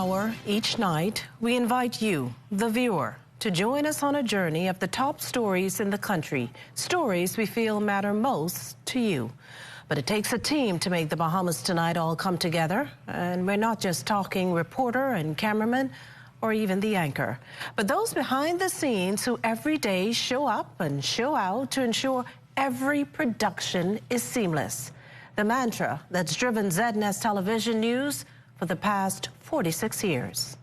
hour each night, we invite you, the viewer, to join us on a journey of the top stories in the country, stories we feel matter most to you. But it takes a team to make the Bahamas Tonight all come together, and we're not just talking reporter and cameraman or even the anchor, but those behind the scenes who every day show up and show out to ensure every production is seamless. The mantra that's driven ZNS television news for the past 46 years.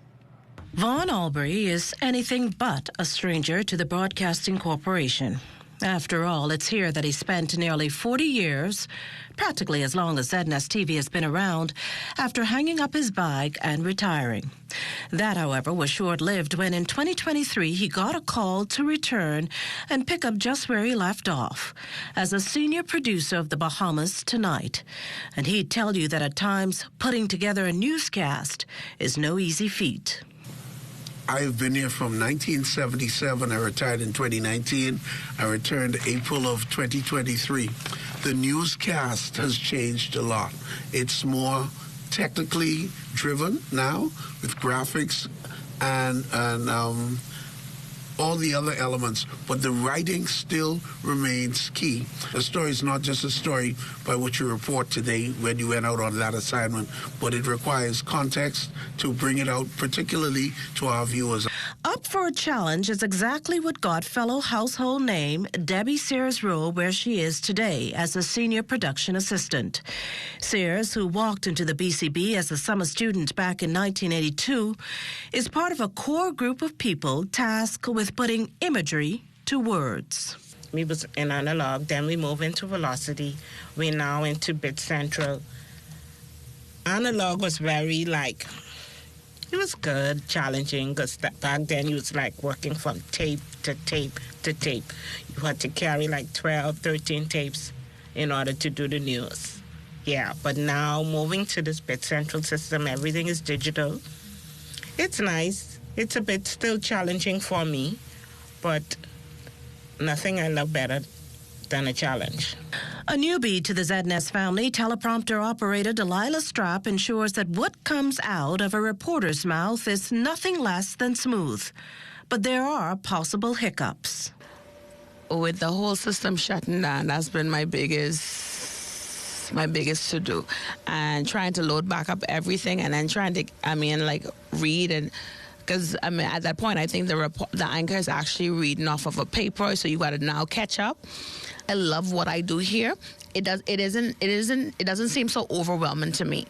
Vaughn Albury is anything but a stranger to the Broadcasting Corporation. After all, it's here that he spent nearly 40 years, practically as long as ZNS TV has been around, after hanging up his bag and retiring. That, however, was short-lived when in 2023 he got a call to return and pick up just where he left off, as a senior producer of the Bahamas Tonight. And he'd tell you that at times putting together a newscast is no easy feat. I've been here from 1977. I retired in 2019. I returned April of 2023. The newscast has changed a lot. It's more technically driven now with graphics and all the other elements, but the writing still remains key. A story is not just a story by what you report today when you went out on that assignment, but it requires context to bring it out, particularly to our viewers. Up for a challenge is exactly what got fellow household name Debbie Sears role where she is today as a senior production assistant. Sears, who walked into the BCB as a summer student back in 1982, is part of a core group of people tasked with putting imagery to words. We was in analog, then we moved into velocity. We're now into bit central. Analog was very it was good, challenging, because back then you was working from tape to tape to tape. You had to carry 12, 13 tapes in order to do the news. Yeah, but now moving to this bit central system, everything is digital. It's nice. It's a bit still challenging for me, but nothing I love better than a challenge. A newbie to the ZNS family, teleprompter operator Delilah Strapp ensures that what comes out of a reporter's mouth is nothing less than smooth. But there are possible hiccups. With the whole system shutting down, that's been my biggest to do. And trying to load back up everything and then trying to, read and... Because, at that point, I think the anchor is actually reading off of a paper, so you got to now catch up. I love what I do here. It doesn't seem so overwhelming to me.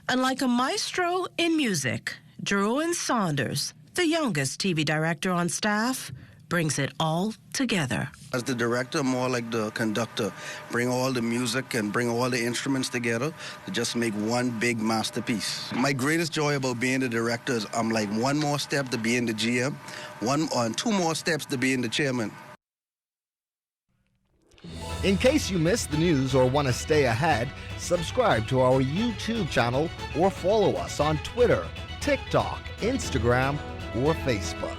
And like a maestro in music, Jerome Saunders, the youngest TV director on staff, brings it all together. As the director, more like the conductor, bring all the music and bring all the instruments together to just make one big masterpiece. My greatest joy about being the director is I'm one more step to being the GM, two more steps to being the chairman. In case you missed the news or want to stay ahead, subscribe to our YouTube channel or follow us on Twitter, TikTok, Instagram, or Facebook.